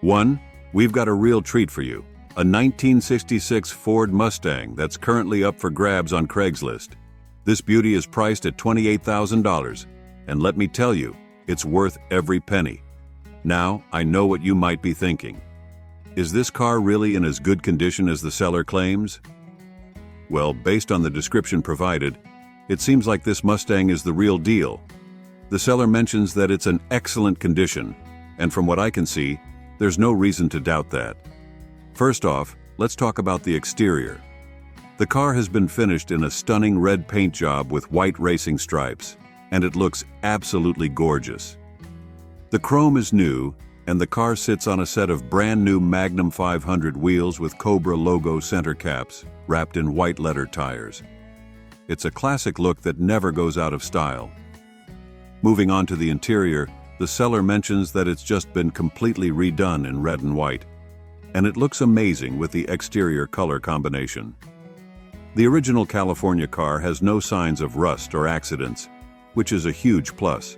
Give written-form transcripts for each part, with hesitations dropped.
1. We've got a real treat for you. A 1966 Ford Mustang that's currently up for grabs on Craigslist. This beauty is priced at $28,000, and let me tell you, it's worth every penny. Now, I know what you might be thinking. Is this car really in as good condition as the seller claims? Well, based on the description provided, it seems like this Mustang is the real deal. The seller mentions that it's in excellent condition, and from what I can see, there's no reason to doubt that. First off, let's talk about the exterior. The car has been finished in a stunning red paint job with white racing stripes, and it looks absolutely gorgeous. The chrome is new, and the car sits on a set of brand new Magnum 500 wheels with Cobra logo center caps, wrapped in white letter tires. It's a classic look that never goes out of style. Moving on to the interior, the seller mentions that it's just been completely redone in red and white, and it looks amazing with the exterior color combination. The original California car has no signs of rust or accidents, which is a huge plus.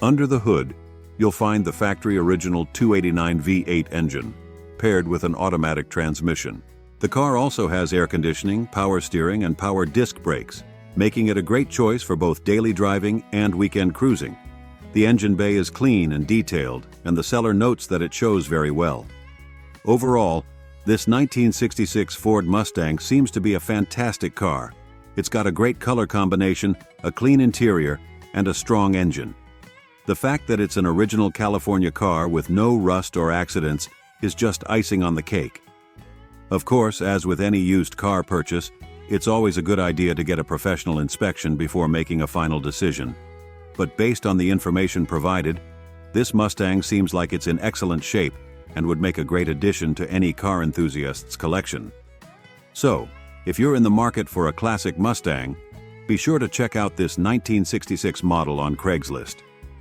Under the hood, you'll find the factory original 289 V8 engine, paired with an automatic transmission. The car also has air conditioning, power steering, and power disc brakes, making it a great choice for both daily driving and weekend cruising. The engine bay is clean and detailed, and the seller notes that it shows very well. Overall, this 1966 Ford Mustang seems to be a fantastic car. It's got a great color combination, a clean interior, and a strong engine. The fact that it's an original California car with no rust or accidents is just icing on the cake. Of course, as with any used car purchase, it's always a good idea to get a professional inspection before making a final decision. But based on the information provided, this Mustang seems like it's in excellent shape and would make a great addition to any car enthusiast's collection. So, if you're in the market for a classic Mustang, be sure to check out this 1966 model on Craigslist.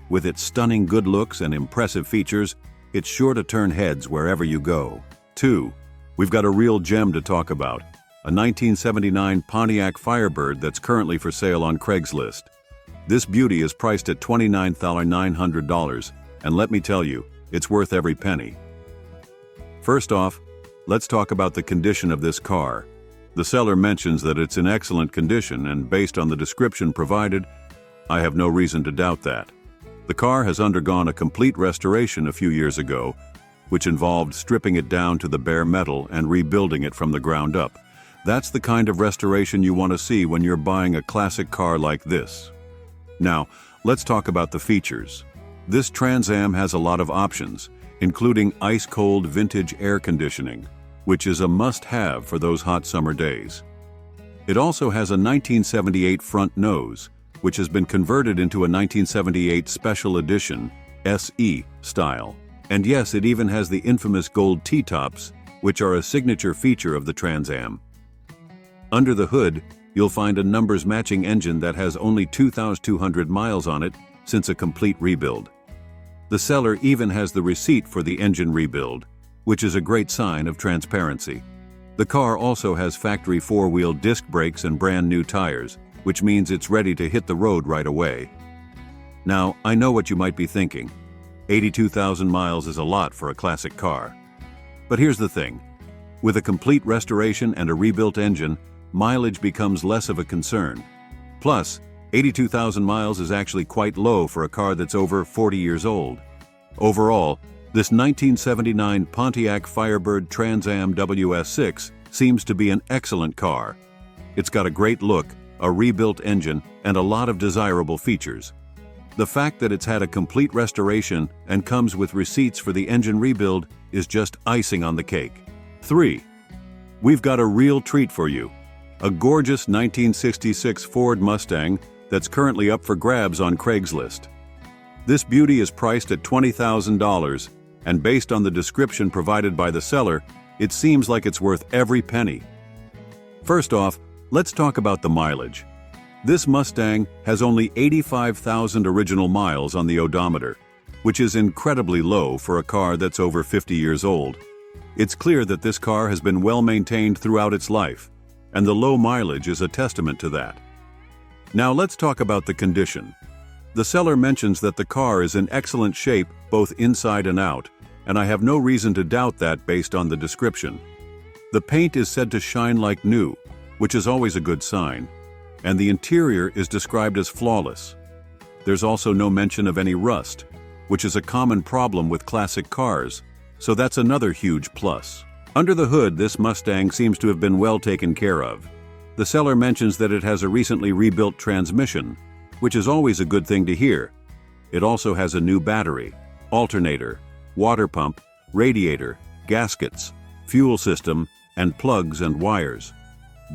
With its stunning good looks and impressive features, it's sure to turn heads wherever you go. 2. We've got a real gem to talk about, a 1979 Pontiac Firebird that's currently for sale on Craigslist. This beauty is priced at $29,900, and let me tell you, it's worth every penny. First off, let's talk about the condition of this car. The seller mentions that it's in excellent condition, and based on the description provided, I have no reason to doubt that. The car has undergone a complete restoration a few years ago, which involved stripping it down to the bare metal and rebuilding it from the ground up. That's the kind of restoration you want to see when you're buying a classic car like this. Now, let's talk about the features. This Trans Am has a lot of options, including ice-cold vintage air conditioning, which is a must-have for those hot summer days. It also has a 1978 front nose, which has been converted into a 1978 Special Edition SE style. And yes, it even has the infamous gold T-tops, which are a signature feature of the Trans Am. Under the hood, you'll find a numbers-matching engine that has only 2,200 miles on it since a complete rebuild. The seller even has the receipt for the engine rebuild, which is a great sign of transparency. The car also has factory four-wheel disc brakes and brand new tires, which means it's ready to hit the road right away. Now, I know what you might be thinking. 82,000 miles is a lot for a classic car. But here's the thing. With a complete restoration and a rebuilt engine, mileage becomes less of a concern. Plus, 82,000 miles is actually quite low for a car that's over 40 years old. Overall, this 1979 Pontiac Firebird Trans Am WS6 seems to be an excellent car. It's got a great look, a rebuilt engine, and a lot of desirable features. The fact that it's had a complete restoration and comes with receipts for the engine rebuild is just icing on the cake. 3. We've got a real treat for you. A gorgeous 1966 Ford Mustang that's currently up for grabs on Craigslist. This beauty is priced at $20,000, and based on the description provided by the seller, it seems like it's worth every penny. First off, let's talk about the mileage. This Mustang has only 85,000 original miles on the odometer, which is incredibly low for a car that's over 50 years old. It's clear that this car has been well maintained throughout its life, and the low mileage is a testament to that. Now let's talk about the condition. The seller mentions that the car is in excellent shape both inside and out, and I have no reason to doubt that based on the description. The paint is said to shine like new, which is always a good sign, and the interior is described as flawless. There's also no mention of any rust, which is a common problem with classic cars, so that's another huge plus. Under the hood, this Mustang seems to have been well taken care of. The seller mentions that it has a recently rebuilt transmission, which is always a good thing to hear. It also has a new battery, alternator, water pump, radiator, gaskets, fuel system, and plugs and wires.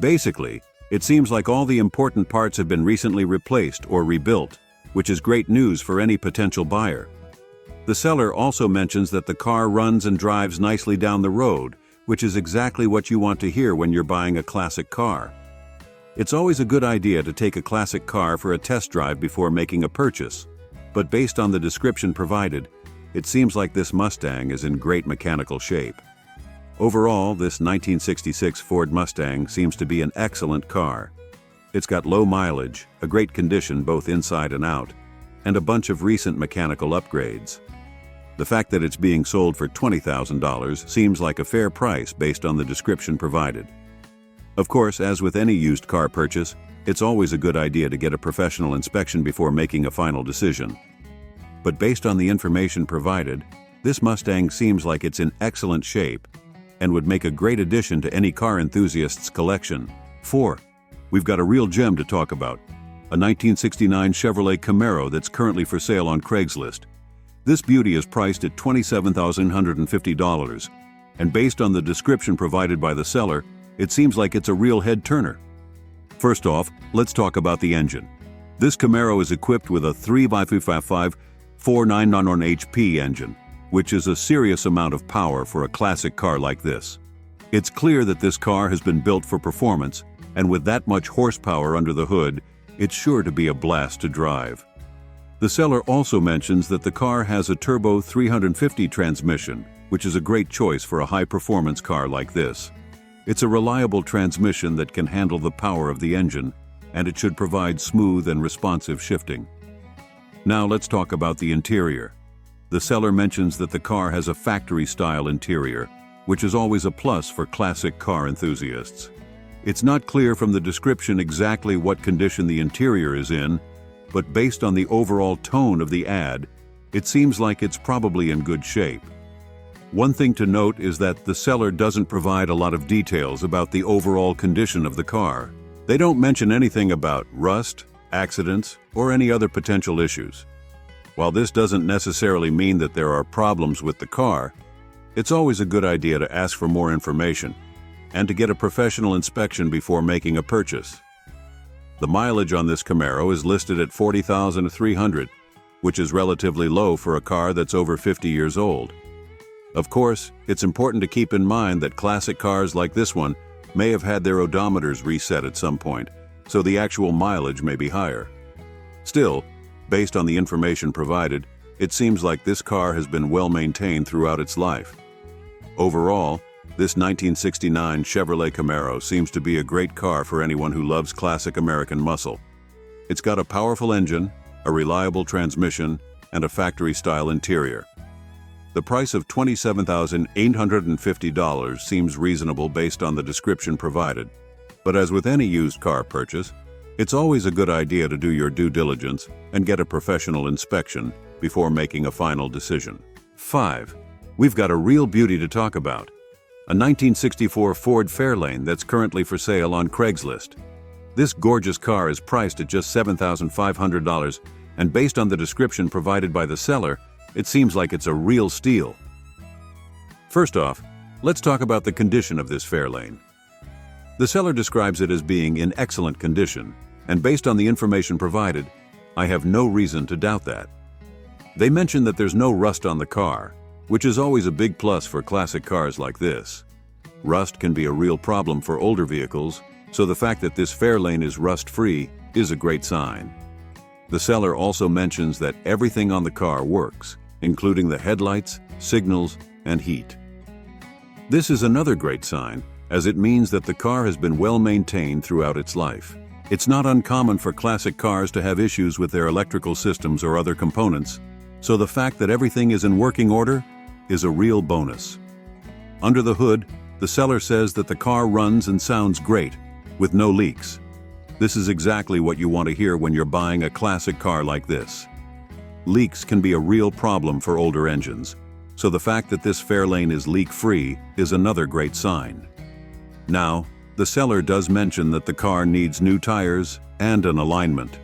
Basically, it seems like all the important parts have been recently replaced or rebuilt, which is great news for any potential buyer. The seller also mentions that the car runs and drives nicely down the road, which is exactly what you want to hear when you're buying a classic car. It's always a good idea to take a classic car for a test drive before making a purchase, but based on the description provided, it seems like this Mustang is in great mechanical shape. Overall, this 1966 Ford Mustang seems to be an excellent car. It's got low mileage, a great condition both inside and out, and a bunch of recent mechanical upgrades. The fact that it's being sold for $20,000 seems like a fair price based on the description provided. Of course, as with any used car purchase, it's always a good idea to get a professional inspection before making a final decision. But based on the information provided, this Mustang seems like it's in excellent shape and would make a great addition to any car enthusiast's collection. 4. We've got a real gem to talk about, a 1969 Chevrolet Camaro that's currently for sale on Craigslist. This beauty is priced at $27,150, and based on the description provided by the seller, it seems like it's a real head-turner. First off, let's talk about the engine. This Camaro is equipped with a 3x5 499 HP engine, which is a serious amount of power for a classic car like this. It's clear that this car has been built for performance, and with that much horsepower under the hood, it's sure to be a blast to drive. The seller also mentions that the car has a turbo 350 transmission, which is a great choice for a high-performance car like this. It's a reliable transmission that can handle the power of the engine, and it should provide smooth and responsive shifting. Now let's talk about the interior. The seller mentions that the car has a factory-style interior, which is always a plus for classic car enthusiasts. It's not clear from the description exactly what condition the interior is in, but based on the overall tone of the ad, it seems like it's probably in good shape. One thing to note is that the seller doesn't provide a lot of details about the overall condition of the car. They don't mention anything about rust, accidents, or any other potential issues. While this doesn't necessarily mean that there are problems with the car, it's always a good idea to ask for more information and to get a professional inspection before making a purchase. The mileage on this Camaro is listed at 40,300, which is relatively low for a car that's over 50 years old. Of course, it's important to keep in mind that classic cars like this one may have had their odometers reset at some point, so the actual mileage may be higher. Still, based on the information provided, it seems like this car has been well maintained throughout its life. Overall, this 1969 Chevrolet Camaro seems to be a great car for anyone who loves classic American muscle. It's got a powerful engine, a reliable transmission, and a factory-style interior. The price of $27,850 seems reasonable based on the description provided. But as with any used car purchase, it's always a good idea to do your due diligence and get a professional inspection before making a final decision. 5. We've got a real beauty to talk about, a 1964 Ford Fairlane that's currently for sale on Craigslist. This gorgeous car is priced at just $7,500, and based on the description provided by the seller, it seems like it's a real steal. First off, let's talk about the condition of this Fairlane. The seller describes it as being in excellent condition, and based on the information provided, I have no reason to doubt that. They mention that there's no rust on the car, which is always a big plus for classic cars like this. Rust can be a real problem for older vehicles, so the fact that this Fairlane is rust-free is a great sign. The seller also mentions that everything on the car works, including the headlights, signals, and heat. This is another great sign, as it means that the car has been well maintained throughout its life. It's not uncommon for classic cars to have issues with their electrical systems or other components, so the fact that everything is in working order is a real bonus. Under the hood, the seller says that the car runs and sounds great, with no leaks. This is exactly what you want to hear when you're buying a classic car like this. Leaks can be a real problem for older engines, so the fact that this Fairlane is leak-free is another great sign. Now, the seller does mention that the car needs new tires and an alignment.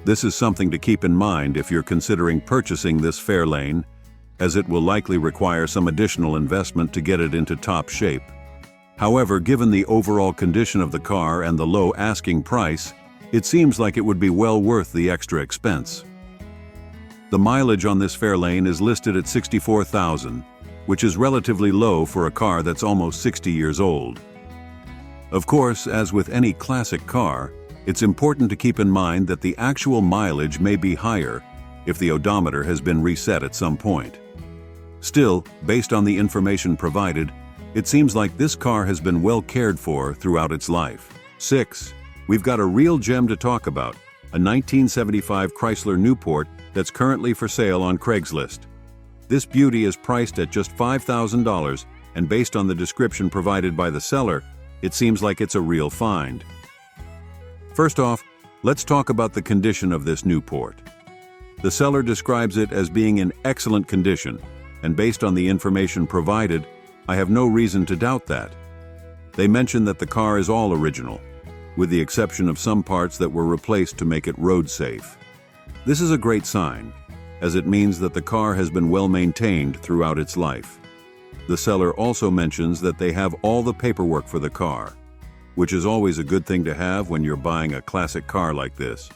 This is something to keep in mind if you're considering purchasing this Fairlane, as it will likely require some additional investment to get it into top shape. However, given the overall condition of the car and the low asking price, it seems like it would be well worth the extra expense. The mileage on this Fairlane is listed at 64,000, which is relatively low for a car that's almost 60 years old. Of course, as with any classic car, it's important to keep in mind that the actual mileage may be higher if the odometer has been reset at some point. Still, based on the information provided, it seems like this car has been well cared for throughout its life. 6. We've got a real gem to talk about, a 1975 Chrysler Newport that's currently for sale on Craigslist. This beauty is priced at just $5,000, and based on the description provided by the seller, it seems like it's a real find. First off, let's talk about the condition of this Newport. The seller describes it as being in excellent condition, and based on the information provided, I have no reason to doubt that. They mention that the car is all original, with the exception of some parts that were replaced to make it road safe. This is a great sign, as it means that the car has been well maintained throughout its life. The seller also mentions that they have all the paperwork for the car, which is always a good thing to have when you're buying a classic car like this.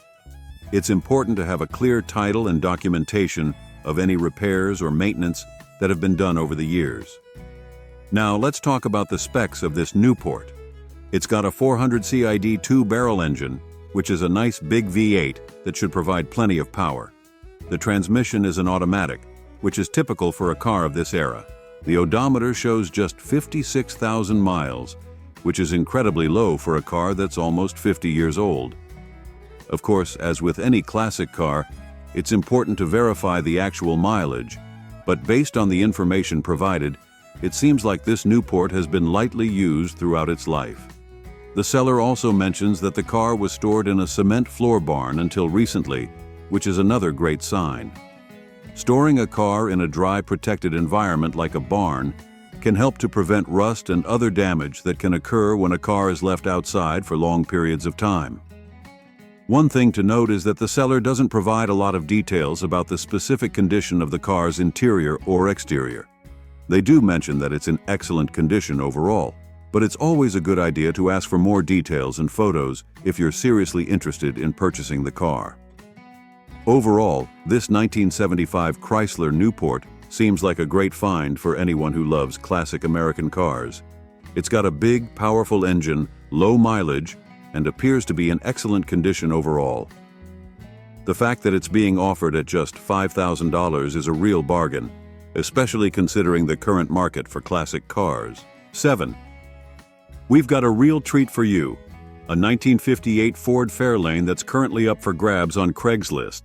It's important to have a clear title and documentation of any repairs or maintenance that have been done over the years. Now let's talk about the specs of this Newport. It's got a 400 CID 2-barrel engine, which is a nice big V8 that should provide plenty of power. The transmission is an automatic, which is typical for a car of this era. The odometer shows just 56,000 miles, which is incredibly low for a car that's almost 50 years old. Of course, as with any classic car, it's important to verify the actual mileage, but based on the information provided, it seems like this Newport has been lightly used throughout its life. The seller also mentions that the car was stored in a cement floor barn until recently, which is another great sign. Storing a car in a dry, protected environment like a barn can help to prevent rust and other damage that can occur when a car is left outside for long periods of time. One thing to note is that the seller doesn't provide a lot of details about the specific condition of the car's interior or exterior. They do mention that it's in excellent condition overall, but it's always a good idea to ask for more details and photos if you're seriously interested in purchasing the car. Overall, this 1975 Chrysler Newport seems like a great find for anyone who loves classic American cars. It's got a big, powerful engine, low mileage, and appears to be in excellent condition overall. The fact that it's being offered at just $5,000 is a real bargain, especially considering the current market for classic cars. 7. We've got a real treat for you, a 1958 Ford Fairlane that's currently up for grabs on Craigslist.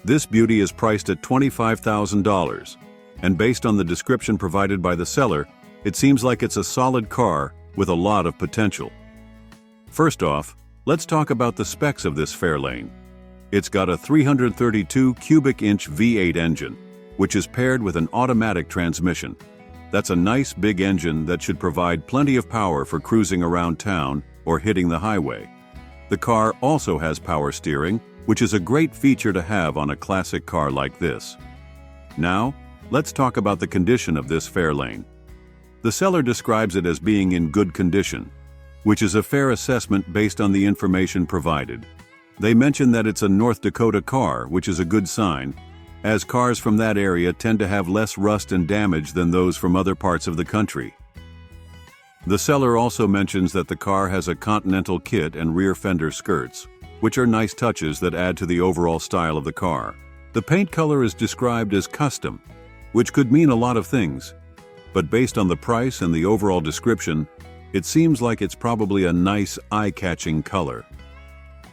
This beauty is priced at $25,000, and based on the description provided by the seller, it seems like it's a solid car with a lot of potential. First off, let's talk about the specs of this Fairlane. It's got a 332 cubic inch V8 engine, which is paired with an automatic transmission. That's a nice big engine that should provide plenty of power for cruising around town or hitting the highway. The car also has power steering, which is a great feature to have on a classic car like this. Now, let's talk about the condition of this Fairlane. The seller describes it as being in good condition, which is a fair assessment based on the information provided. They mention that it's a North Dakota car, which is a good sign, as cars from that area tend to have less rust and damage than those from other parts of the country. The seller also mentions that the car has a Continental kit and rear fender skirts, which are nice touches that add to the overall style of the car. The paint color is described as custom, which could mean a lot of things, but based on the price and the overall description, it seems like it's probably a nice, eye-catching color.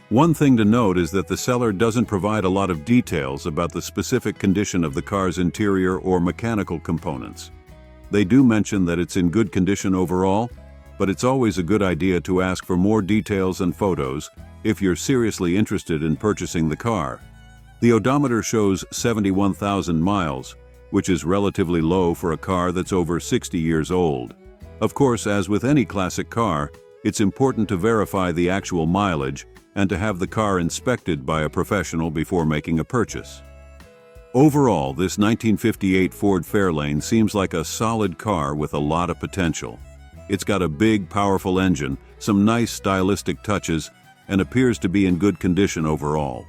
One thing to note is that the seller doesn't provide a lot of details about the specific condition of the car's interior or mechanical components. They do mention that it's in good condition overall, but it's always a good idea to ask for more details and photos if you're seriously interested in purchasing the car. The odometer shows 71,000 miles, which is relatively low for a car that's over 60 years old. Of course, as with any classic car, it's important to verify the actual mileage and to have the car inspected by a professional before making a purchase. Overall, this 1958 Ford Fairlane seems like a solid car with a lot of potential. It's got a big, powerful engine, some nice stylistic touches, and appears to be in good condition overall.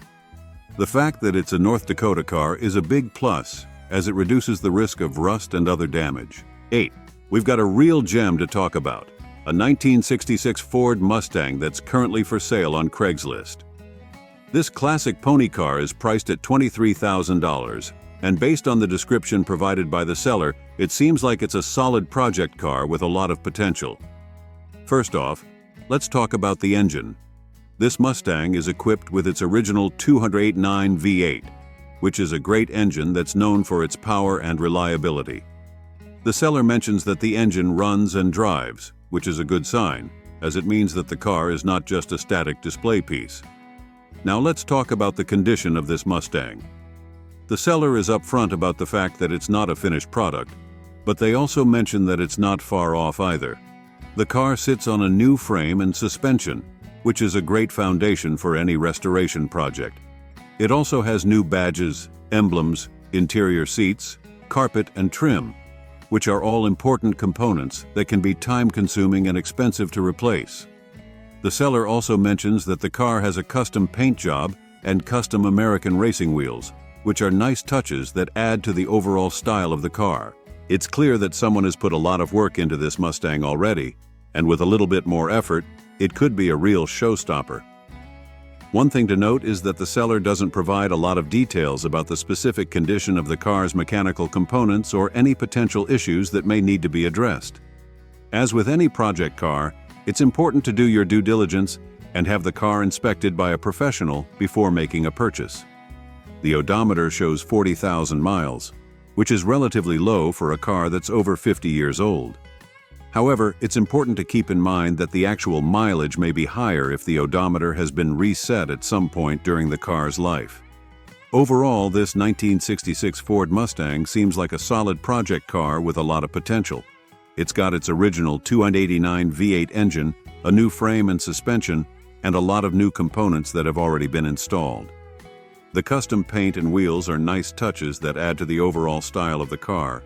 The fact that it's a North Dakota car is a big plus, as it reduces the risk of rust and other damage. 8. We've got a real gem to talk about. A 1966 Ford Mustang that's currently for sale on Craigslist. This classic pony car is priced at $23,000, and based on the description provided by the seller, it seems like it's a solid project car with a lot of potential. First off, let's talk about the engine. This Mustang is equipped with its original 289 V8, which is a great engine that's known for its power and reliability. The seller mentions that the engine runs and drives, which is a good sign, as it means that the car is not just a static display piece. Now let's talk about the condition of this Mustang. The seller is upfront about the fact that it's not a finished product, but they also mention that it's not far off either. The car sits on a new frame and suspension, which is a great foundation for any restoration project. It also has new badges, emblems, interior seats, carpet, and trim, which are all important components that can be time-consuming and expensive to replace. The seller also mentions that the car has a custom paint job and custom American racing wheels, which are nice touches that add to the overall style of the car. It's clear that someone has put a lot of work into this Mustang already, and with a little bit more effort, it could be a real showstopper. One thing to note is that the seller doesn't provide a lot of details about the specific condition of the car's mechanical components or any potential issues that may need to be addressed. As with any project car, it's important to do your due diligence and have the car inspected by a professional before making a purchase. The odometer shows 40,000 miles, which is relatively low for a car that's over 50 years old. However, it's important to keep in mind that the actual mileage may be higher if the odometer has been reset at some point during the car's life. Overall, this 1966 Ford Mustang seems like a solid project car with a lot of potential. It's got its original 289 V8 engine, a new frame and suspension, and a lot of new components that have already been installed. The custom paint and wheels are nice touches that add to the overall style of the car,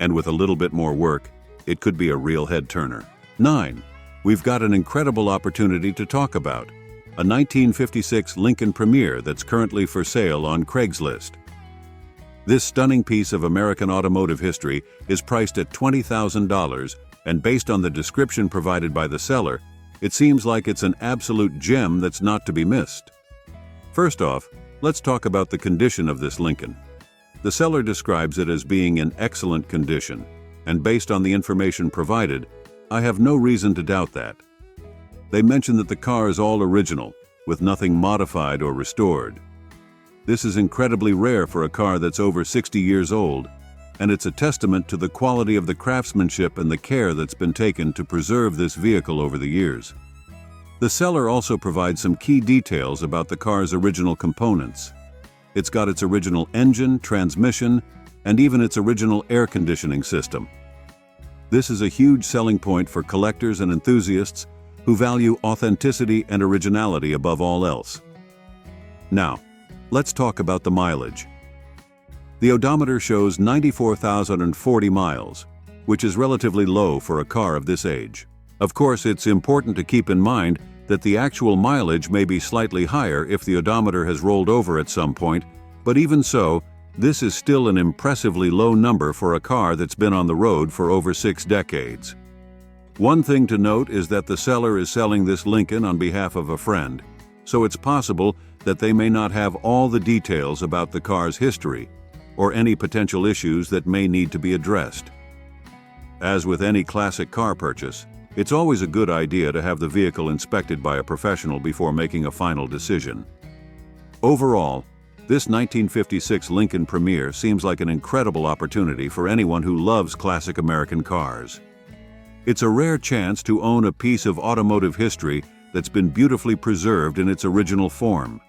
and with a little bit more work, it could be a real head-turner. 9. We've got an incredible opportunity to talk about. A 1956 Lincoln Premier that's currently for sale on Craigslist. This stunning piece of American automotive history is priced at $20,000, and based on the description provided by the seller, it seems like it's an absolute gem that's not to be missed. First off, let's talk about the condition of this Lincoln. The seller describes it as being in excellent condition, and based on the information provided, I have no reason to doubt that. They mention that the car is all original, with nothing modified or restored. This is incredibly rare for a car that's over 60 years old, and it's a testament to the quality of the craftsmanship and the care that's been taken to preserve this vehicle over the years. The seller also provides some key details about the car's original components. It's got its original engine, transmission, and even its original air conditioning system. This is a huge selling point for collectors and enthusiasts who value authenticity and originality above all else. Now, let's talk about the mileage. The odometer shows 94,040 miles, which is relatively low for a car of this age. Of course, it's important to keep in mind that the actual mileage may be slightly higher if the odometer has rolled over at some point, but even so, this is still an impressively low number for a car that's been on the road for over 6 decades. One thing to note is that the seller is selling this Lincoln on behalf of a friend, so it's possible that they may not have all the details about the car's history or any potential issues that may need to be addressed. As with any classic car purchase, It's always a good idea to have the vehicle inspected by a professional before making a final decision. Overall, this 1956 Lincoln Premier seems like an incredible opportunity for anyone who loves classic American cars. It's a rare chance to own a piece of automotive history that's been beautifully preserved in its original form.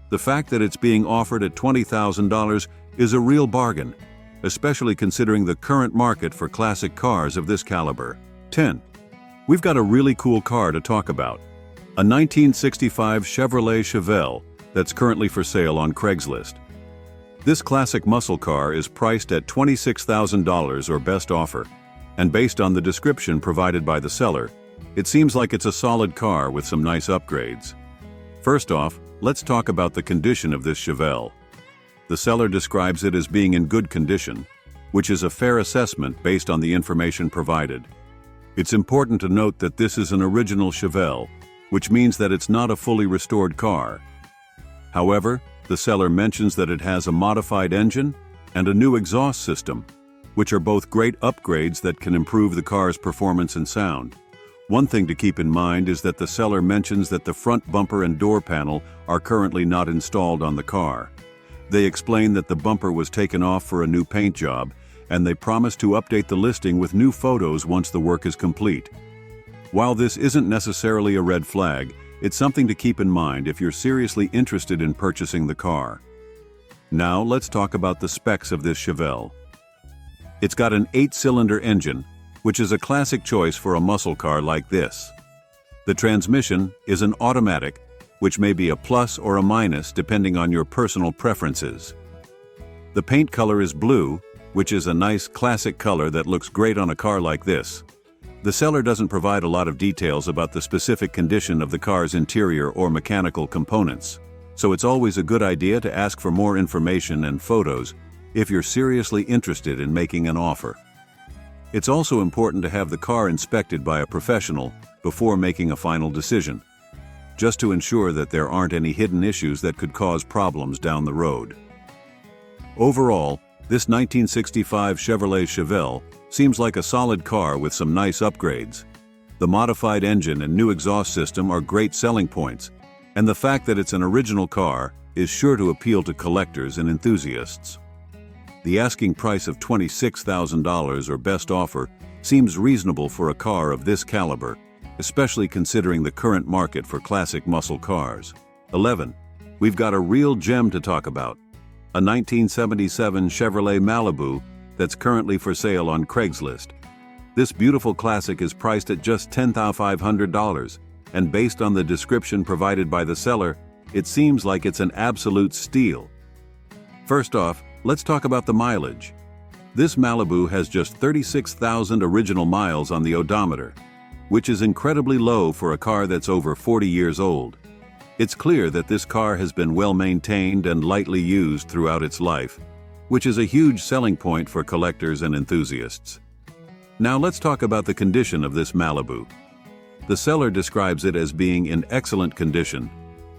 The fact that it's being offered at $20,000 is a real bargain, especially considering the current market for classic cars of this caliber. 10. We've got a really cool car to talk about. A 1965 Chevrolet Chevelle that's currently for sale on Craigslist. This classic muscle car is priced at $26,000 or best offer, and based on the description provided by the seller, it seems like it's a solid car with some nice upgrades. First off, let's talk about the condition of this Chevelle. The seller describes it as being in good condition, which is a fair assessment based on the information provided. It's important to note that this is an original Chevelle, which means that it's not a fully restored car. However, the seller mentions that it has a modified engine and a new exhaust system, which are both great upgrades that can improve the car's performance and sound. One thing to keep in mind is that the seller mentions that the front bumper and door panel are currently not installed on the car. They explain that the bumper was taken off for a new paint job, and they promise to update the listing with new photos once the work is complete. While this isn't necessarily a red flag, it's something to keep in mind if you're seriously interested in purchasing the car. Now let's talk about the specs of this Chevelle. It's got an 8-cylinder engine, which is a classic choice for a muscle car like this. The transmission is an automatic, which may be a plus or a minus depending on your personal preferences. The paint color is blue, which is a nice classic color that looks great on a car like this. The seller doesn't provide a lot of details about the specific condition of the car's interior or mechanical components, so it's always a good idea to ask for more information and photos if you're seriously interested in making an offer. It's also important to have the car inspected by a professional before making a final decision, just to ensure that there aren't any hidden issues that could cause problems down the road. Overall, this 1965 Chevrolet Chevelle seems like a solid car with some nice upgrades. The modified engine and new exhaust system are great selling points, and the fact that it's an original car is sure to appeal to collectors and enthusiasts. The asking price of $26,000 or best offer seems reasonable for a car of this caliber, especially considering the current market for classic muscle cars. 11. We've got a real gem to talk about. A 1977 Chevrolet Malibu that's currently for sale on Craigslist. This beautiful classic is priced at just $10,500, and based on the description provided by the seller, it seems like it's an absolute steal. First off, let's talk about the mileage. This Malibu has just 36,000 original miles on the odometer, which is incredibly low for a car that's over 40 years old. It's clear that this car has been well maintained and lightly used throughout its life, which is a huge selling point for collectors and enthusiasts. Now let's talk about the condition of this Malibu. The seller describes it as being in excellent condition,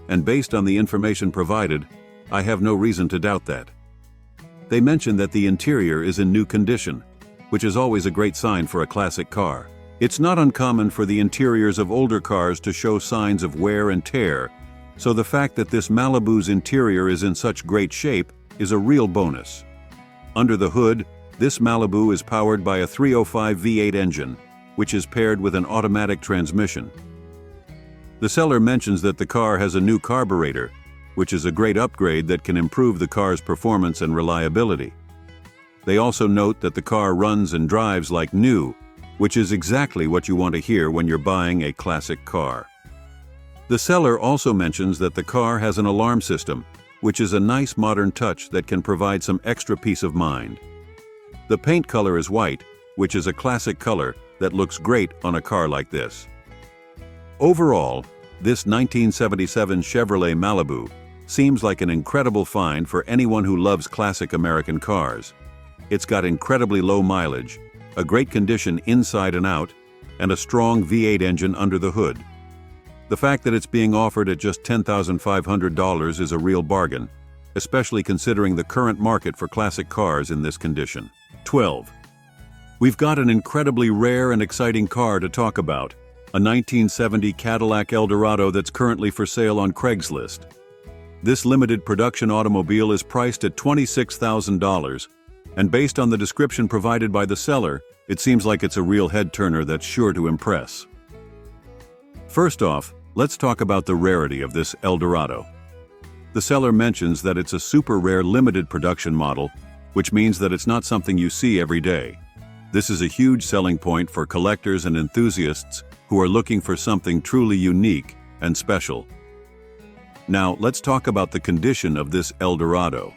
and based on the information provided, I have no reason to doubt that. They mention that the interior is in new condition, which is always a great sign for a classic car. It's not uncommon for the interiors of older cars to show signs of wear and tear, so the fact that this Malibu's interior is in such great shape is a real bonus. Under the hood, this Malibu is powered by a 305 V8 engine, which is paired with an automatic transmission. The seller mentions that the car has a new carburetor, which is a great upgrade that can improve the car's performance and reliability. They also note that the car runs and drives like new, which is exactly what you want to hear when you're buying a classic car. The seller also mentions that the car has an alarm system, which is a nice modern touch that can provide some extra peace of mind. The paint color is white, which is a classic color that looks great on a car like this. Overall, this 1977 Chevrolet Malibu seems like an incredible find for anyone who loves classic American cars. It's got incredibly low mileage, a great condition inside and out, and a strong V8 engine under the hood. The fact that it's being offered at just $10,500 is a real bargain, especially considering the current market for classic cars in this condition. 12. We've got an incredibly rare and exciting car to talk about, a 1970 Cadillac Eldorado that's currently for sale on Craigslist. This limited production automobile is priced at $26,000, and based on the description provided by the seller, it seems like it's a real head-turner that's sure to impress. First off, let's talk about the rarity of this Eldorado. The seller mentions that it's a super rare limited production model, which means that it's not something you see every day. This is a huge selling point for collectors and enthusiasts who are looking for something truly unique and special. Now, let's talk about the condition of this Eldorado.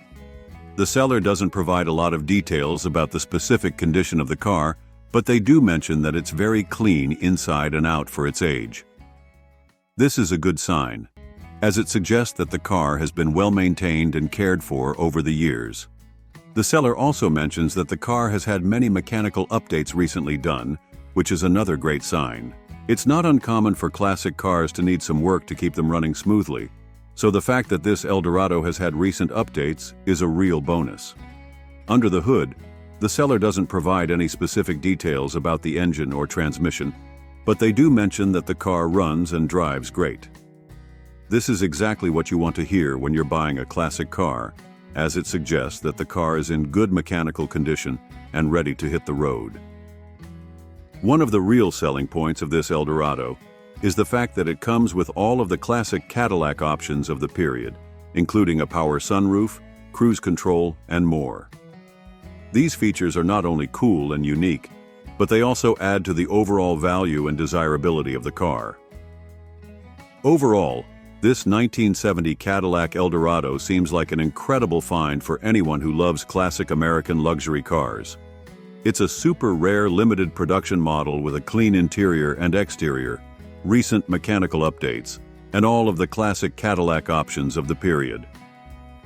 The seller doesn't provide a lot of details about the specific condition of the car, but they do mention that it's very clean inside and out for its age. This is a good sign, as it suggests that the car has been well maintained and cared for over the years. The seller also mentions that the car has had many mechanical updates recently done, which is another great sign. It's not uncommon for classic cars to need some work to keep them running smoothly, so the fact that this Eldorado has had recent updates is a real bonus. Under the hood, the seller doesn't provide any specific details about the engine or transmission, but they do mention that the car runs and drives great. This is exactly what you want to hear when you're buying a classic car, as it suggests that the car is in good mechanical condition and ready to hit the road. One of the real selling points of this Eldorado is the fact that it comes with all of the classic Cadillac options of the period, including a power sunroof, cruise control, and more. These features are not only cool and unique, but they also add to the overall value and desirability of the car. Overall, this 1970 Cadillac Eldorado seems like an incredible find for anyone who loves classic American luxury cars. It's a super rare limited production model with a clean interior and exterior, recent mechanical updates, and all of the classic Cadillac options of the period.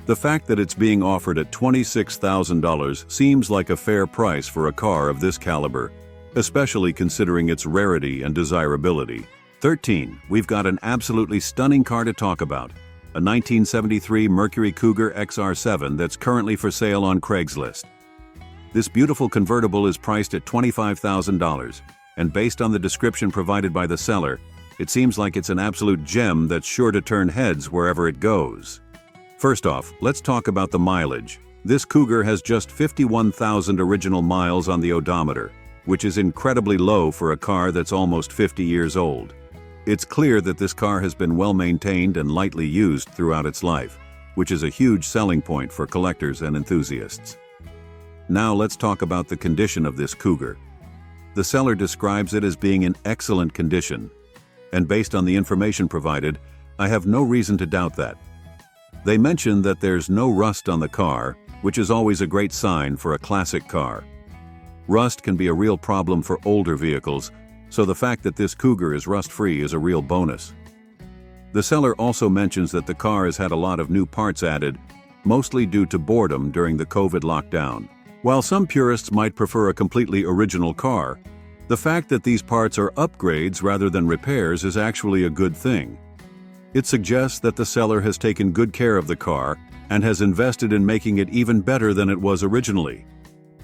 The fact that it's being offered at $26,000 seems like a fair price for a car of this caliber, especially considering its rarity and desirability. 13. We've got an absolutely stunning car to talk about, a 1973 Mercury Cougar XR7 that's currently for sale on Craigslist. This beautiful convertible is priced at $25,000, and based on the description provided by the seller, it seems like it's an absolute gem that's sure to turn heads wherever it goes. First off, let's talk about the mileage. This Cougar has just 51,000 original miles on the odometer, which is incredibly low for a car that's almost 50 years old. It's clear that this car has been well maintained and lightly used throughout its life, which is a huge selling point for collectors and enthusiasts. Now let's talk about the condition of this Cougar. The seller describes it as being in excellent condition, and based on the information provided, I have no reason to doubt that. They mention that there's no rust on the car, which is always a great sign for a classic car. Rust can be a real problem for older vehicles, so the fact that this Cougar is rust-free is a real bonus. The seller also mentions that the car has had a lot of new parts added, mostly due to boredom during the COVID lockdown. While some purists might prefer a completely original car, the fact that these parts are upgrades rather than repairs is actually a good thing. It suggests that the seller has taken good care of the car and has invested in making it even better than it was originally.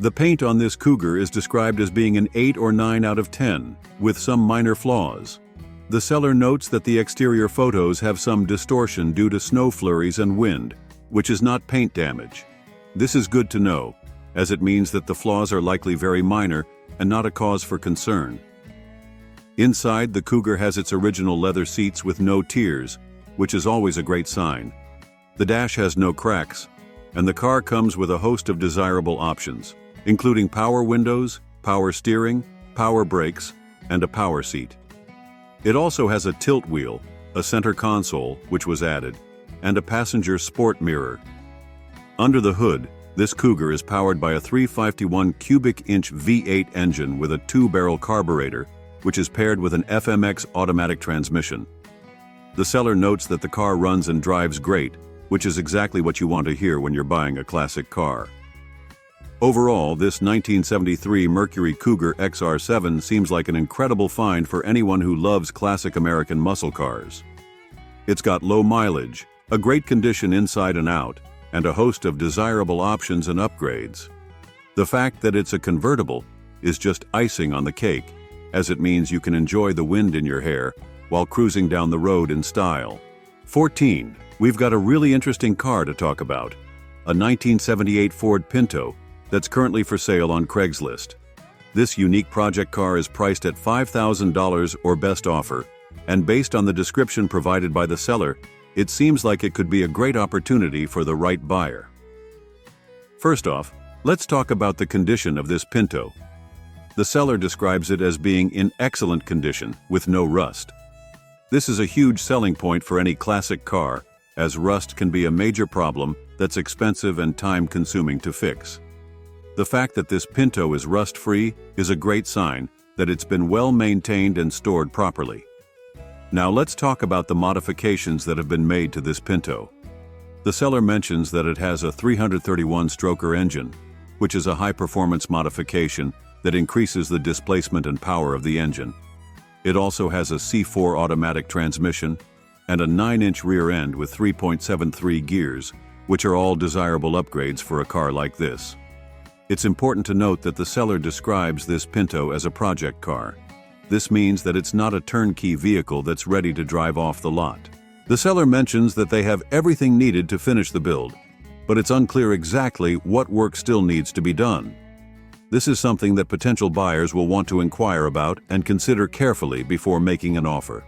The paint on this Cougar is described as being an 8 or 9 out of 10, with some minor flaws. The seller notes that the exterior photos have some distortion due to snow flurries and wind, which is not paint damage. This is good to know, as it means that the flaws are likely very minor and not a cause for concern. Inside, the Cougar has its original leather seats with no tears, which is always a great sign. The dash has no cracks, and the car comes with a host of desirable options, including power windows, power steering, power brakes, and a power seat. It also has a tilt wheel, a center console, which was added, and a passenger sport mirror. Under the hood, this Cougar is powered by a 351 cubic inch V8 engine with a 2-barrel carburetor, which is paired with an FMX automatic transmission. The seller notes that the car runs and drives great, which is exactly what you want to hear when you're buying a classic car. Overall, this 1973 Mercury Cougar XR7 seems like an incredible find for anyone who loves classic American muscle cars. It's got low mileage, a great condition inside and out, and a host of desirable options and upgrades. The fact that it's a convertible is just icing on the cake, as it means you can enjoy the wind in your hair while cruising down the road in style. 14. We've got a really interesting car to talk about. A 1978 Ford Pinto that's currently for sale on Craigslist. This unique project car is priced at $5,000 or best offer, and based on the description provided by the seller, it seems like it could be a great opportunity for the right buyer. First off, let's talk about the condition of this Pinto. The seller describes it as being in excellent condition, with no rust. This is a huge selling point for any classic car, as rust can be a major problem that's expensive and time-consuming to fix. The fact that this Pinto is rust-free is a great sign that it's been well maintained and stored properly. Now let's talk about the modifications that have been made to this Pinto. The seller mentions that it has a 331-stroker engine, which is a high-performance modification that increases the displacement and power of the engine. It also has a C4 automatic transmission and a 9-inch rear end with 3.73 gears, which are all desirable upgrades for a car like this. It's important to note that the seller describes this Pinto as a project car. This means that it's not a turnkey vehicle that's ready to drive off the lot. The seller mentions that they have everything needed to finish the build, but it's unclear exactly what work still needs to be done. This is something that potential buyers will want to inquire about and consider carefully before making an offer.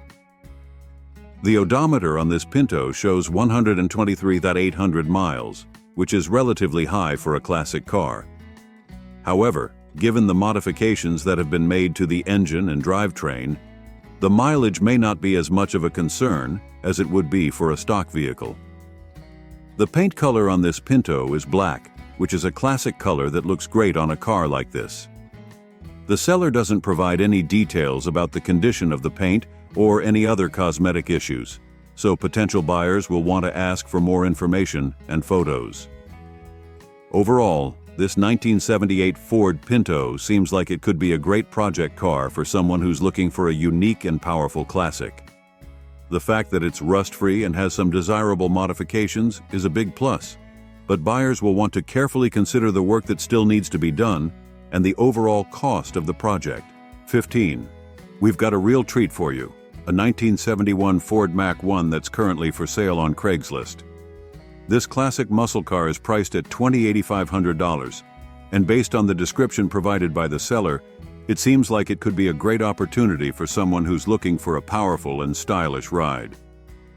The odometer on this Pinto shows 123,800 miles, which is relatively high for a classic car. However, given the modifications that have been made to the engine and drivetrain, the mileage may not be as much of a concern as it would be for a stock vehicle. The paint color on this Pinto is black, which is a classic color that looks great on a car like this. The seller doesn't provide any details about the condition of the paint or any other cosmetic issues, so potential buyers will want to ask for more information and photos. Overall, this 1978 Ford Pinto seems like it could be a great project car for someone who's looking for a unique and powerful classic. The fact that it's rust-free and has some desirable modifications is a big plus, but buyers will want to carefully consider the work that still needs to be done and the overall cost of the project. 15. We've got a real treat for you, a 1971 Ford Mach 1 that's currently for sale on Craigslist. This classic muscle car is priced at $20,500, and based on the description provided by the seller, it seems like it could be a great opportunity for someone who's looking for a powerful and stylish ride.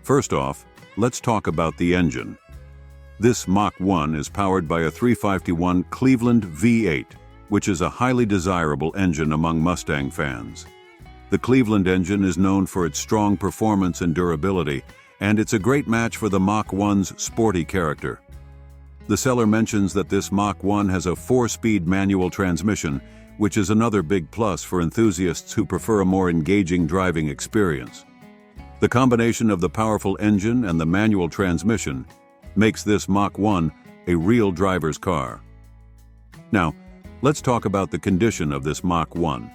First off, let's talk about the engine. This Mach 1 is powered by a 351 Cleveland V8, which is a highly desirable engine among Mustang fans. The Cleveland engine is known for its strong performance and durability, and it's a great match for the Mach 1's sporty character. The seller mentions that this Mach 1 has a 4-speed manual transmission, which is another big plus for enthusiasts who prefer a more engaging driving experience. The combination of the powerful engine and the manual transmission makes this Mach 1 a real driver's car. Now, let's talk about the condition of this Mach 1.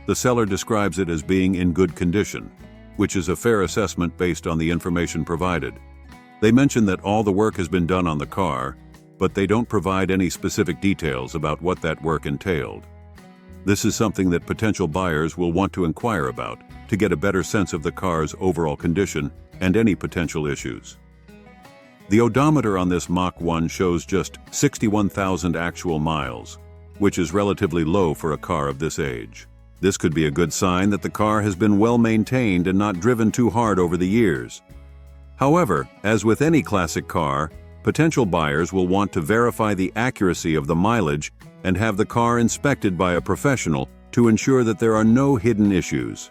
The seller describes it as being in good condition, which is a fair assessment based on the information provided. They mention that all the work has been done on the car, but they don't provide any specific details about what that work entailed. This is something that potential buyers will want to inquire about to get a better sense of the car's overall condition and any potential issues. The odometer on this Mach 1 shows just 61,000 actual miles, which is relatively low for a car of this age. This could be a good sign that the car has been well maintained and not driven too hard over the years. However, as with any classic car, potential buyers will want to verify the accuracy of the mileage and have the car inspected by a professional to ensure that there are no hidden issues.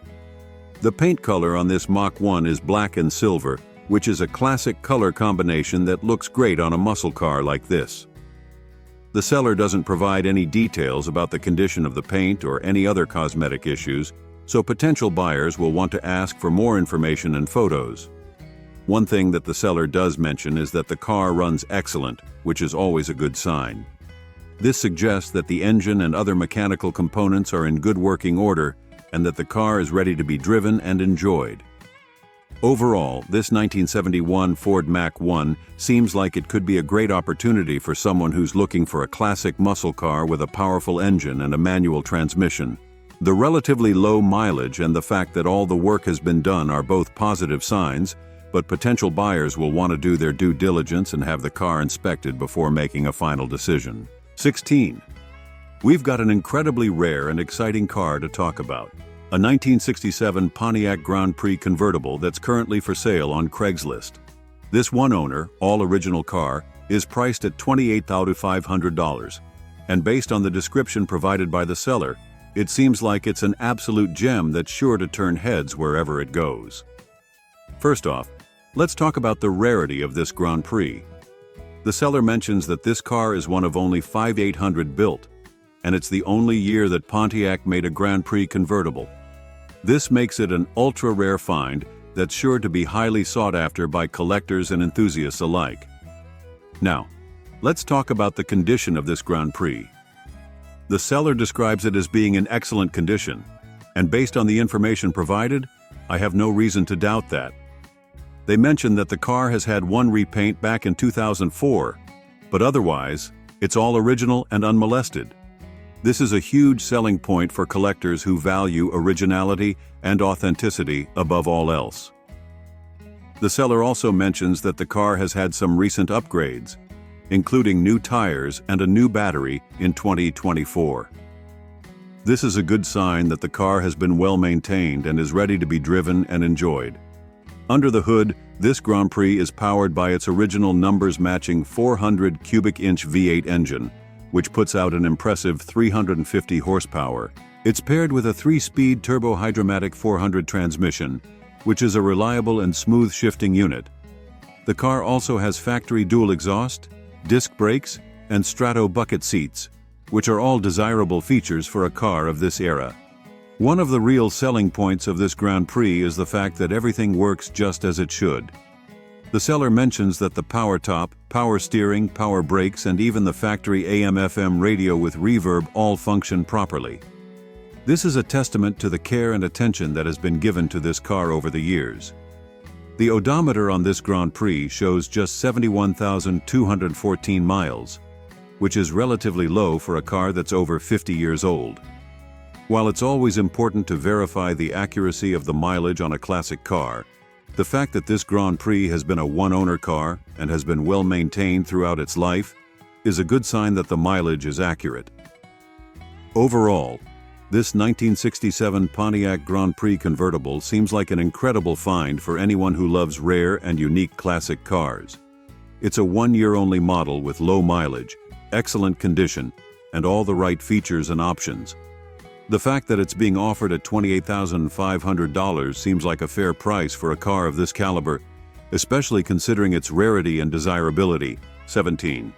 The paint color on this Mach 1 is black and silver, which is a classic color combination that looks great on a muscle car like this. The seller doesn't provide any details about the condition of the paint or any other cosmetic issues, so potential buyers will want to ask for more information and photos. One thing that the seller does mention is that the car runs excellent, which is always a good sign. This suggests that the engine and other mechanical components are in good working order and that the car is ready to be driven and enjoyed. Overall, this 1971 Ford Mach 1 seems like it could be a great opportunity for someone who's looking for a classic muscle car with a powerful engine and a manual transmission. The relatively low mileage and the fact that all the work has been done are both positive signs, but potential buyers will want to do their due diligence and have the car inspected before making a final decision. 16. We've got an incredibly rare and exciting car to talk about. A 1967 Pontiac Grand Prix convertible that's currently for sale on Craigslist. This one-owner, all-original car is priced at $28,500, and based on the description provided by the seller, it seems like it's an absolute gem that's sure to turn heads wherever it goes. First off, let's talk about the rarity of this Grand Prix. The seller mentions that this car is one of only 5,800 built, and it's the only year that Pontiac made a Grand Prix convertible. This makes it an ultra-rare find that's sure to be highly sought after by collectors and enthusiasts alike. Now, let's talk about the condition of this Grand Prix. The seller describes it as being in excellent condition, and based on the information provided, I have no reason to doubt that. They mention that the car has had one repaint back in 2004, but otherwise, it's all original and unmolested. This is a huge selling point for collectors who value originality and authenticity above all else. The seller also mentions that the car has had some recent upgrades, including new tires and a new battery in 2024. This is a good sign that the car has been well maintained and is ready to be driven and enjoyed. Under the hood, this Grand Prix is powered by its original numbers-matching 400 cubic inch V8 engine, which puts out an impressive 350 horsepower. It's paired with a 3-speed turbo-hydromatic 400 transmission, which is a reliable and smooth shifting unit. The car also has factory dual exhaust, disc brakes, and Strato bucket seats, which are all desirable features for a car of this era. One of the real selling points of this Grand Prix is the fact that everything works just as it should. The seller mentions that the power top, power steering, power brakes, and even the factory AM/FM radio with reverb all function properly. This is a testament to the care and attention that has been given to this car over the years. The odometer on this Grand Prix shows just 71,214 miles, which is relatively low for a car that's over 50 years old. While it's always important to verify the accuracy of the mileage on a classic car, the fact that this Grand Prix has been a one-owner car and has been well maintained throughout its life is a good sign that the mileage is accurate. Overall, this 1967 Pontiac Grand Prix convertible seems like an incredible find for anyone who loves rare and unique classic cars. It's a one-year-only model with low mileage, excellent condition, and all the right features and options. The fact that it's being offered at $28,500 seems like a fair price for a car of this caliber, especially considering its rarity and desirability. 17.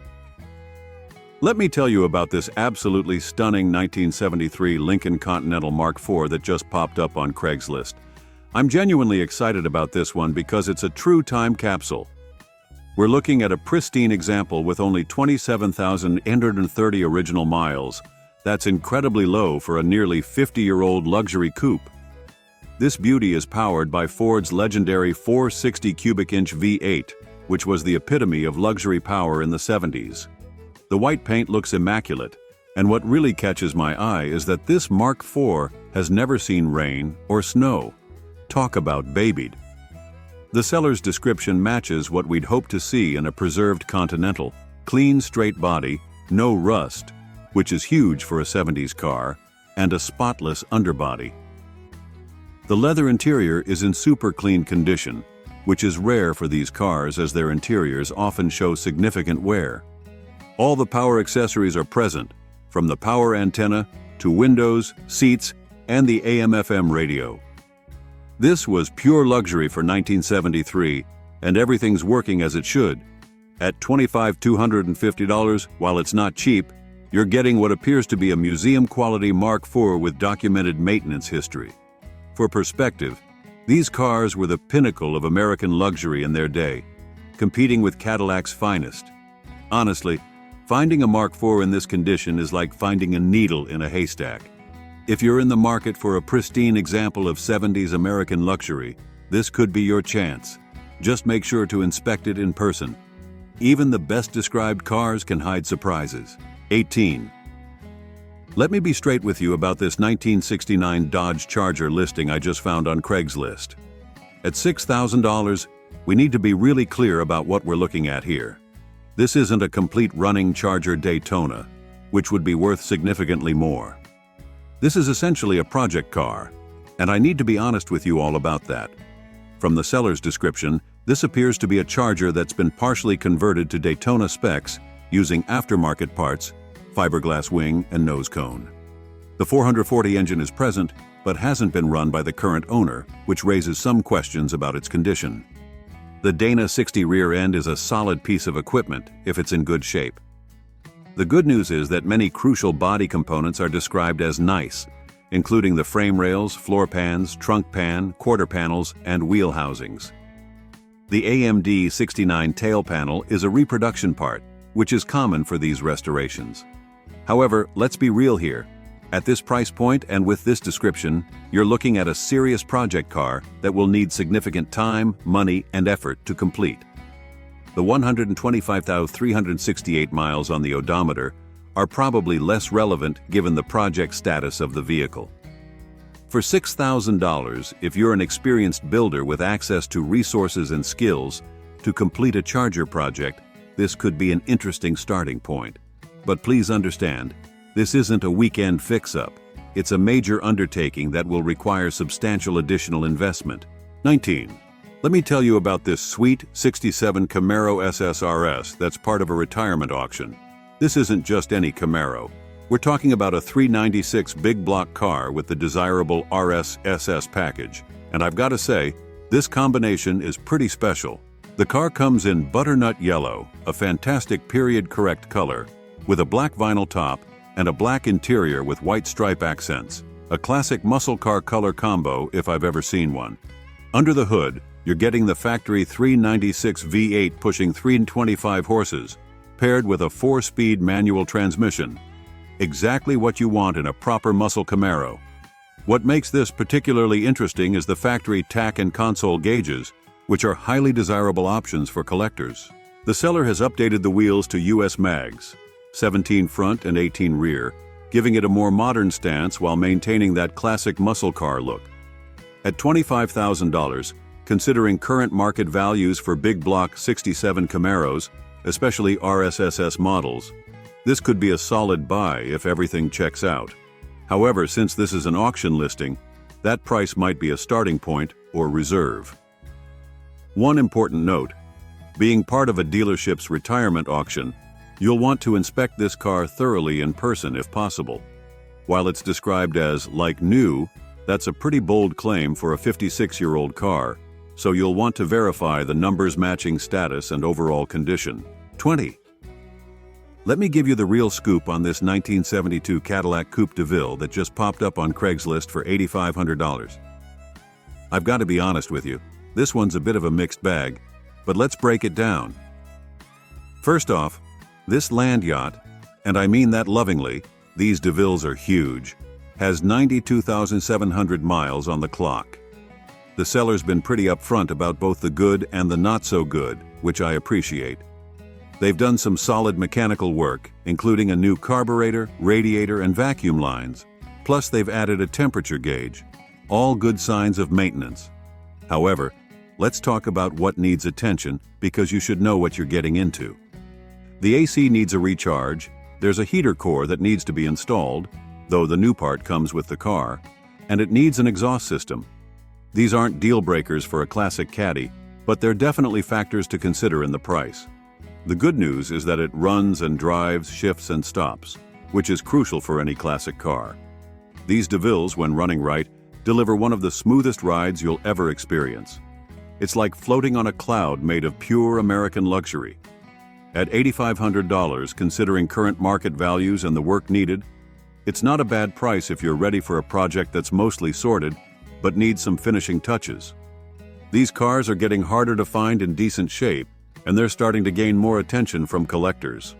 Let me tell you about this absolutely stunning 1973 Lincoln Continental Mark IV that just popped up on Craigslist. I'm genuinely excited about this one because it's a true time capsule. We're looking at a pristine example with only 27,830 original miles. That's incredibly low for a nearly 50-year-old luxury coupe. This beauty is powered by Ford's legendary 460 cubic inch V8, which was the epitome of luxury power in the 70s. The white paint looks immaculate, and what really catches my eye is that this Mark IV has never seen rain or snow. Talk about babied. The seller's description matches what we'd hope to see in a preserved Continental: clean, straight body, no rust, which is huge for a 70s car, and a spotless underbody. The leather interior is in super clean condition, which is rare for these cars as their interiors often show significant wear. All the power accessories are present, from the power antenna to windows, seats, and the AM/FM radio. This was pure luxury for 1973, and everything's working as it should. At $25,250, while it's not cheap, you're getting what appears to be a museum-quality Mark IV with documented maintenance history. For perspective, these cars were the pinnacle of American luxury in their day, competing with Cadillac's finest. Honestly, finding a Mark IV in this condition is like finding a needle in a haystack. If you're in the market for a pristine example of 70s American luxury, This could be your chance. Just make sure to inspect it in person. Even the best described cars can hide surprises. 18. Let me be straight with you about this 1969 Dodge Charger listing I just found on Craigslist. At $6,000, we need to be really clear about what we're looking at here. This isn't a complete running Charger Daytona, which would be worth significantly more. This is essentially a project car, and I need to be honest with you all about that. From the seller's description, this appears to be a Charger that's been partially converted to Daytona specs using aftermarket parts, fiberglass wing, and nose cone. The 440 engine is present, but hasn't been run by the current owner, which raises some questions about its condition. The Dana 60 rear end is a solid piece of equipment if it's in good shape. The good news is that many crucial body components are described as nice, including the frame rails, floor pans, trunk pan, quarter panels, and wheel housings. The AMD 69 tail panel is a reproduction part, which is common for these restorations. However, let's be real here. At this price point and with this description, you're looking at a serious project car that will need significant time, money, and effort to complete. The 125,368 miles on the odometer are probably less relevant given the project status of the vehicle. For $6,000, if you're an experienced builder with access to resources and skills to complete a Charger project, this could be an interesting starting point. But please understand, this isn't a weekend fix-up. It's a major undertaking that will require substantial additional investment. 19. Let me tell you about this sweet '67 Camaro SSRS that's part of a retirement auction. This isn't just any Camaro. We're talking about a 396 big block car with the desirable RS SS package. And I've got to say, this combination is pretty special. The car comes in butternut yellow, a fantastic period-correct color, with a black vinyl top and a black interior with white stripe accents. A classic muscle car color combo if I've ever seen one. Under the hood, you're getting the factory 396 V8 pushing 325 horses, paired with a 4-speed manual transmission. Exactly what you want in a proper muscle Camaro. What makes this particularly interesting is the factory tack and console gauges, which are highly desirable options for collectors. The seller has updated the wheels to US mags, 17 front and 18 rear, giving it a more modern stance while maintaining that classic muscle car look. At $25,000, considering current market values for big block '67 Camaros, especially RSSS models, this could be a solid buy if everything checks out. However, since this is an auction listing, that price might be a starting point or reserve. One important note: being part of a dealership's retirement auction, you'll want to inspect this car thoroughly in person if possible. While it's described as like new, that's a pretty bold claim for a 56-year-old car, so you'll want to verify the numbers matching status and overall condition. 20. Let me give you the real scoop on this 1972 Cadillac Coupe de Ville that just popped up on Craigslist for $8,500. I've got to be honest with you, this one's a bit of a mixed bag, but let's break it down. First off, this land yacht, and I mean that lovingly, these de Villes are huge, has 92,700 miles on the clock. The seller's been pretty upfront about both the good and the not so good, which I appreciate. They've done some solid mechanical work, including a new carburetor, radiator, and vacuum lines. Plus, they've added a temperature gauge. All good signs of maintenance. However, let's talk about what needs attention because you should know what you're getting into. The AC needs a recharge, there's a heater core that needs to be installed, though the new part comes with the car, and it needs an exhaust system. These aren't deal breakers for a classic Caddy, but they're definitely factors to consider in the price. The good news is that it runs and drives, shifts and stops, which is crucial for any classic car. These de Villes, when running right, deliver one of the smoothest rides you'll ever experience. It's like floating on a cloud made of pure American luxury. At $8,500, considering current market values and the work needed, it's not a bad price if you're ready for a project that's mostly sorted, but needs some finishing touches. These cars are getting harder to find in decent shape, and they're starting to gain more attention from collectors.